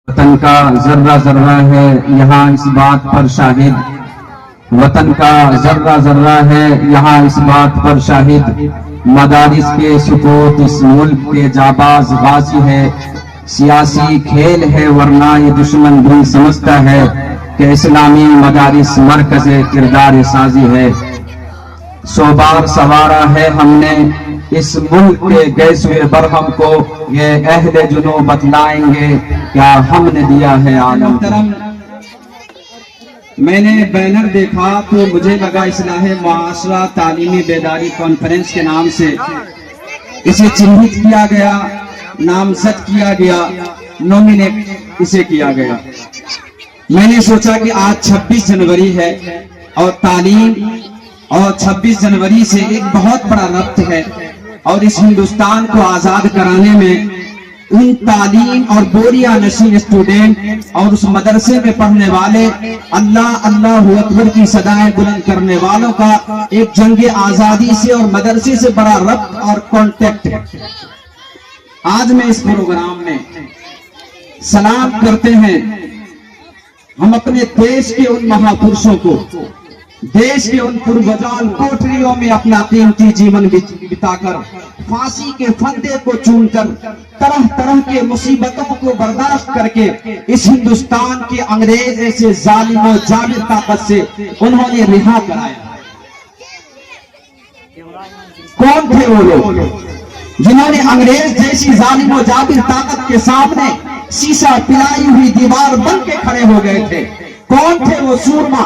وطن کا ذرہ ذرہ ہے یہاں اس بات پر شاہد، وطن کا ذرہ ذرہ ہے یہاں اس بات پر شاہد، مدارس کے سکوت اس ملک کے جاباز غازی ہے، سیاسی کھیل ہے ورنہ یہ دشمن بھی سمجھتا ہے کہ اسلامی مدارس مرکز کردار سازی ہے۔ 100 بار سوارا ہے ہم نے اس ملک کے گیسوئے برہم کو، یہ اہل جنو بتلائیں گے کیا ہم نے دیا ہے عالم۔ میں نے بینر دیکھا تو مجھے لگا اصلاح معاشرہ تعلیمی بیداری کانفرنس کے نام سے اسے چنہت کیا گیا، نامزد کیا گیا، نومینیٹ اسے کیا گیا۔ میں نے سوچا کہ آج 26 جنوری ہے اور تعلیم اور 26 جنوری سے ایک بہت بڑا ربط ہے، اور اس ہندوستان کو آزاد کرانے میں ان تعلیم اور بوریا نشین اسٹوڈنٹ اور اس مدرسے میں پڑھنے والے اللہ اللہ اکبر کی صدائیں بلند کرنے والوں کا ایک جنگ آزادی سے اور مدرسے سے بڑا ربط اور کانٹیکٹ ہے۔ آج میں اس پروگرام میں سلام کرتے ہیں ہم اپنے دیش کے ان مہاپرشوں کو، دیش کے ان پروجان کوٹریوں میں اپنا قیمتی جیون بتا کر، پھانسی کے پھندے کو چون کر، طرح طرح کے مصیبتوں کو برداشت کر کے اس ہندوستان کے انگریز ایسے ظالم و جابر طاقت سے انہوں نے رہا کرایا۔ کون تھے وہ لوگ جنہوں نے انگریز جیسی ظالم و جابر طاقت کے سامنے شیشہ پلائی ہوئی دیوار بن کے کھڑے ہو گئے تھے؟ کون تھے وہ سورما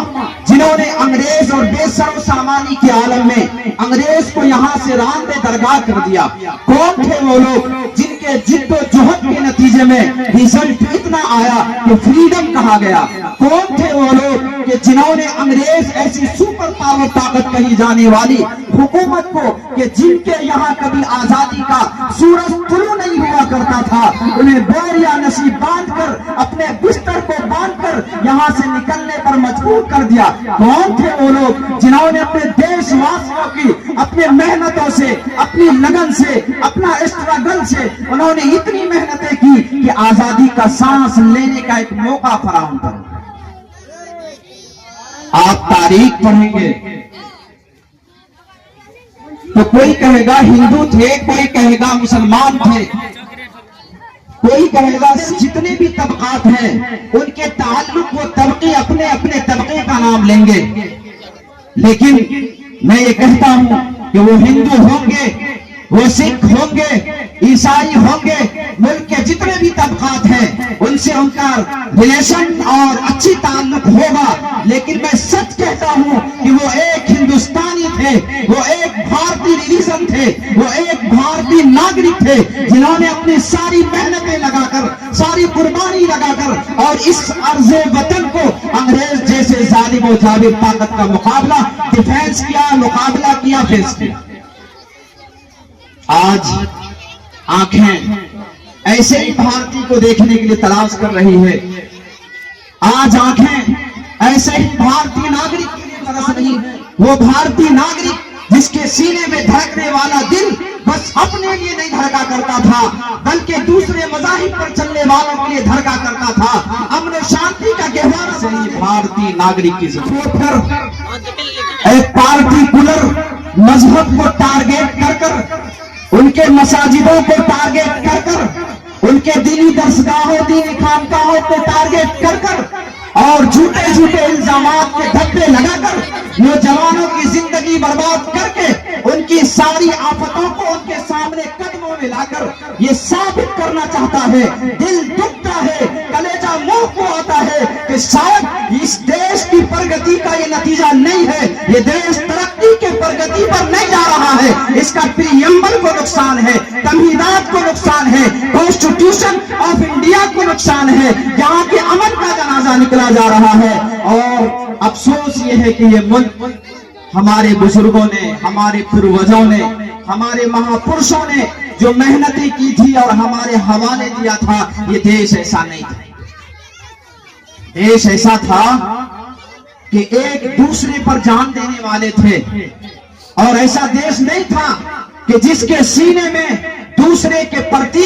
جنہوں نے انگریز اور بے سر و سامانی کے عالم میں انگریز کو یہاں سے راندے درگاہ کر دیا؟ کون تھے وہ لوگ جن کے جد و جہد کے نتیجے میں رزلٹ اتنا آیا کہ فریڈم کہا گیا؟ کون تھے وہ لوگ کہ جنہوں نے انگریز ایسی سپر پاور طاقت کہی جانے والی حکومت کو کہ جن کے یہاں کبھی آزادی کا سورج طلوع نہیں ہوا کرتا تھا، انہیں بوریا نشی باندھ کر اپنے بستر کو باندھ کر یہاں سے نکلنے پر مجبور کر دیا؟ کون تھے وہ لوگ جنہوں نے اپنے دیش واسیوں کی اپنے محنتوں سے، اپنی لگن سے، اپنا اسٹرگل سے انہوں نے اتنی محنتیں کی کہ آزادی کا سانس لینے کا ایک موقع فراہم کر؟ آپ تاریخ پڑھیں گے تو کوئی کہے گا ہندو تھے، کوئی کہے گا مسلمان تھے، کوئی کہے گا جتنے بھی طبقات ہیں ان کے تعلق وہ طبقے اپنے اپنے طبقے کا نام لیں گے، لیکن میں یہ کہتا ہوں کہ وہ ہندو ہوں گے، وہ سکھ ہوں گے، عیسائی ہوں گے، ملک کے جتنے بھی طبقات ہیں ان سے ان کا ریلیشن اور اچھی تعلق ہوگا، لیکن میں سچ کہتا ہوں کہ وہ ایک ہندوستانی تھے، وہ ایک بھارتی ریلیجن تھے، وہ ایک بھارتی ناگرک تھے جنہوں نے اپنی ساری محنتیں لگا کر، ساری قربانی لگا کر اور اس عرض وطن کو انگریز جیسے ظالم و جابر طاقت کا مقابلہ ڈیفینس کیا، مقابلہ کیا، فیس کیا۔ آج آنکھیں ایسے ہی بھارتی کو دیکھنے کے لیے تلاش کر رہی ہے، آج آنکھیں ایسے ہی بھارتی ناگرک کے لیے ترس رہی ہے، وہ بھارتی ناگرک جس کے سینے میں دھڑکنے والا دل بس اپنے لیے نہیں دھڑکا کرتا تھا بلکہ دوسرے مذاہب پر چلنے والوں کے لیے دھڑکا کرتا تھا، امن و شانتی کا گہوارہ سے ہی بھارتی ناگرک کی ضرورت ہے۔ ایک پارٹیکولر مذہب کو ٹارگیٹ کر کر، ان کے مساجدوں کو ٹارگیٹ کر کر، ان کے دینی درسگاہوں، دینی خانقاہوں کو ٹارگیٹ کر کر اور جھوٹے جھوٹے الزامات کے دھبے لگا کر نوجوانوں کی زندگی برباد کر کے ان کی ساری آفتوں کو ان کے سامنے قدموں میں لا کر یہ ثابت کرنا چاہتا ہے، دل دکھتا ہے، کلیجہ منہ کو آتا ہے کہ شاید اس دیش کی پرگتی کا یہ نتیجہ نہیں ہے، یہ دیش ترقی کے پرگتی پر نہیں جا رہا ہے، اس کا پریمبل کو نقصان ہے، تمہیدات کو نقصان ہے، کانسٹیٹیوشن آف انڈیا کو نقصان ہے، یہاں کے امن کا جنازہ نکلا جا رہا ہے۔ اور افسوس یہ ہے کہ یہ ملک ہمارے بزرگوں نے، ہمارے پروجوں نے، ہمارے مہاپرشوں نے جو محنتیں کی تھی اور ہمارے حوالے دیا تھا، یہ دیش ایسا نہیں تھا۔ دیش ایسا تھا کہ ایک دوسرے پر جان دینے والے تھے، اور ایسا دیش نہیں تھا کہ جس کے سینے میں دوسرے کے پرتی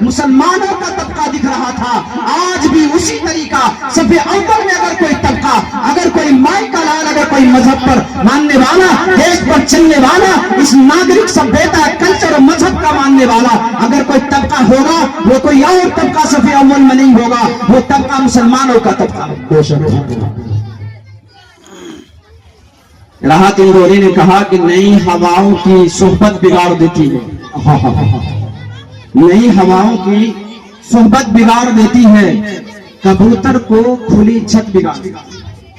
مسلمانوں کا طبقہ دکھ رہا تھا, آج بھی اسی طریقہ صفحے اول میں اگر کوئی طبقہ, اگر کوئی مائی کا لال, اگر کوئی مذہب پر ماننے والا, دیش پر چلنے والا, اس ناگرک سبھیتا کلچر اور مذہب کا ماننے والا اگر کوئی طبقہ ہوگا, وہ کوئی اور طبقہ صفحے اول میں نہیں ہوگا, وہ طبقہ مسلمانوں کا طبقہ. راحت اندوری نے کہا کہ نئی ہواؤں کی صحبت بگاڑ دیتی ہے, نئی ہواؤں کی صحبت بگاڑ دیتی ہے, کبوتر کو کھلی چھت بگاڑ,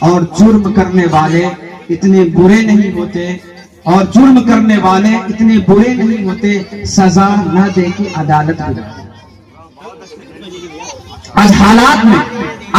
اور جرم کرنے والے اتنے برے نہیں ہوتے, اور جرم کرنے والے اتنے برے نہیں ہوتے, سزا نہ دے کی عدالت بگاڑ. آج حالات میں,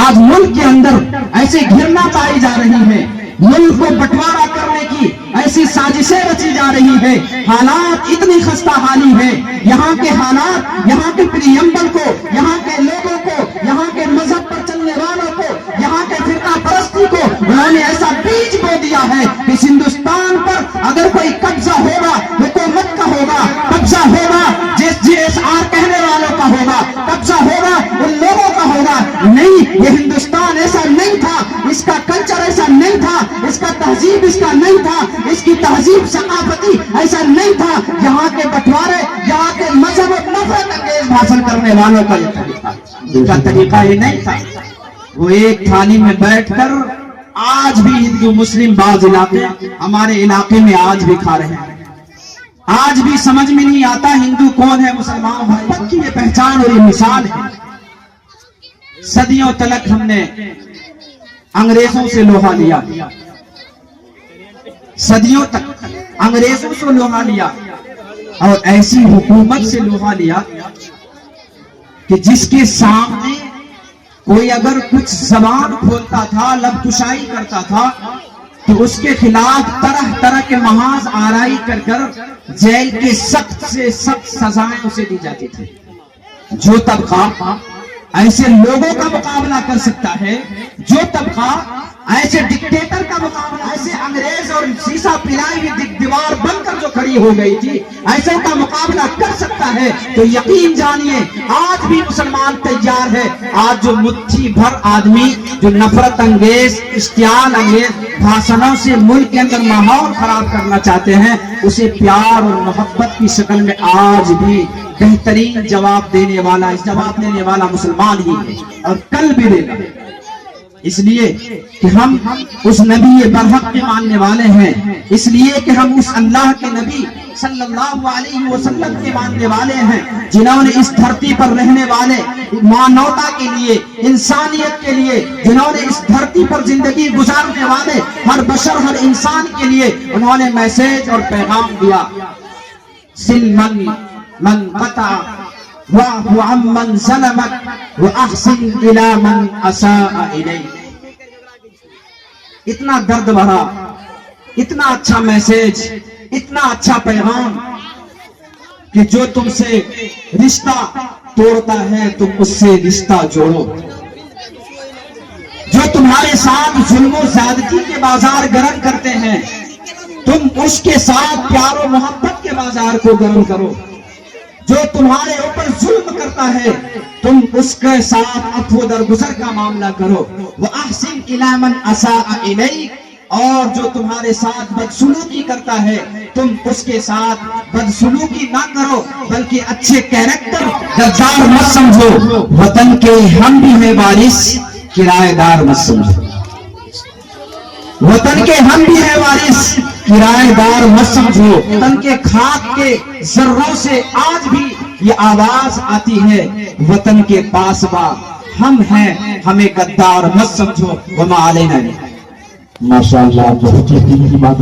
آج ملک کے اندر ایسے گھرنا پائی جا رہی ہے, ملک کو بٹوارا کرنے کی ایسی سازشیں رچی جا رہی ہے, حالات اتنی خستہ حالی ہے, یہاں کے حالات, یہاں کے پریمبل کو, یہاں کے لوگوں کو, یہاں کے مذہب پر چلنے والوں کو, یہاں کے فرقہ پرستی کو انہوں نے ایسا بیج بو دیا ہے کہ ہندوستان پر اگر کوئی قبضہ ہوگا حکومت کا ہوگا, قبضہ ہوگا JSR کہنے والوں کا ہوگا, قبضہ ہوگا ان لوگوں کا ہوگا. نہیں, یہ ہندوستان ایسا نہیں تھا, اس کا کلچر ایسا نہیں تھا, اس کا تہذیب اس کا نہیں تھا, اس کی تہذیب ثقافتی ایسا نہیں تھا. یہاں کے بٹوارے, یہاں کے مذہب اور نفرت انگیز بھاشن کرنے والوں کا یہ طریقہ, ان کا طریقہ یہ نہیں تھا. وہ ایک تھالی میں بیٹھ کر آج بھی ہندو مسلم بعض علاقے ہمارے علاقے میں آج بھی کھا رہے ہیں, آج بھی سمجھ میں نہیں آتا ہندو کون ہے, مسلمان ہے. تب کی یہ پہچان اور یہ مثال ہے. صدیوں تلک ہم نے انگریزوں سے لوہا لیا, صدیوں تک انگریزوں سے لوہا لیا, اور ایسی حکومت سے لوہا لیا کہ جس کے سامنے کوئی اگر کچھ زبان کھولتا تھا, لب کشائی کرتا تھا, تو اس کے خلاف طرح طرح کے محاذ آرائی کر کر جیل کے سخت سے سخت سزائیں اسے دی جاتی تھی. جو طبقہ ایسے لوگوں کا مقابلہ کر سکتا ہے, جو طبقہ ایسے ڈکٹیٹر کا مقابلہ, ایسے انگریز اور سیسا پلائی ہوئی دیوار بن کر جو کھڑی ہو گئی تھی, ایسے کا مقابلہ کر سکتا ہے, تو یقین جانیے آج بھی مسلمان تیار ہے. آج جو مٹھی بھر آدمی جو نفرت انگیز, اشتعال انگیز بھاشنوں سے ملک کے اندر ماحول خراب کرنا چاہتے ہیں, اسے پیار اور محبت کی شکل میں آج بھی بہترین جواب دینے والا, اس جواب دینے والا مسلمان ہی ہے, اور کل بھی دے گا. اس لیے کہ ہم اس نبی برحق کے ماننے والے ہیں, اس لیے کہ ہم اس اللہ کے نبی صلی اللہ علیہ وسلم کے ماننے والے ہیں, جنہوں نے اس دھرتی پر رہنے والے مانوتا کے لیے, انسانیت کے لیے, جنہوں نے اس دھرتی پر زندگی گزارنے والے ہر بشر, ہر انسان کے لیے انہوں نے میسج اور پیغام دیا. سلمن من قطع واعف عمن ظلمك واحسن الى من اساء اليك. اتنا درد بھرا, اتنا اچھا میسج, اتنا اچھا پیغام کہ جو تم سے رشتہ توڑتا ہے تم اس سے رشتہ جوڑو, جو تمہارے ساتھ ظلم و زیادتی کے بازار گرم کرتے ہیں تم اس کے ساتھ پیار و محبت کے بازار کو گرم کرو, جو تمہارے اوپر ظلم کرتا ہے تم اس کے ساتھ عفو درگزر کا معاملہ کرو. وَأَحْسِنْ إِلَىٰ مَنْ أَسَاءَ إِلَيْكَ, اور جو تمہارے ساتھ بدسلوکی کرتا ہے تم اس کے ساتھ بدسلوکی نہ کرو بلکہ اچھے کیریکٹر, غدار مت سمجھو. وطن کے ہم بھی ہیں وارث, کرایہ دار مت سمجھو. وطن کے ہم بھی ہیں وارث, کرایہ دار مت سمجھو. وطن کے خاک کے ذروں سے آج بھی یہ آواز آتی ہے, وطن کے پاسباں ہم ہیں, ہمیں غدار مت سمجھو. وما علینا. ماشاءاللہ, بہت ہی دل کی بات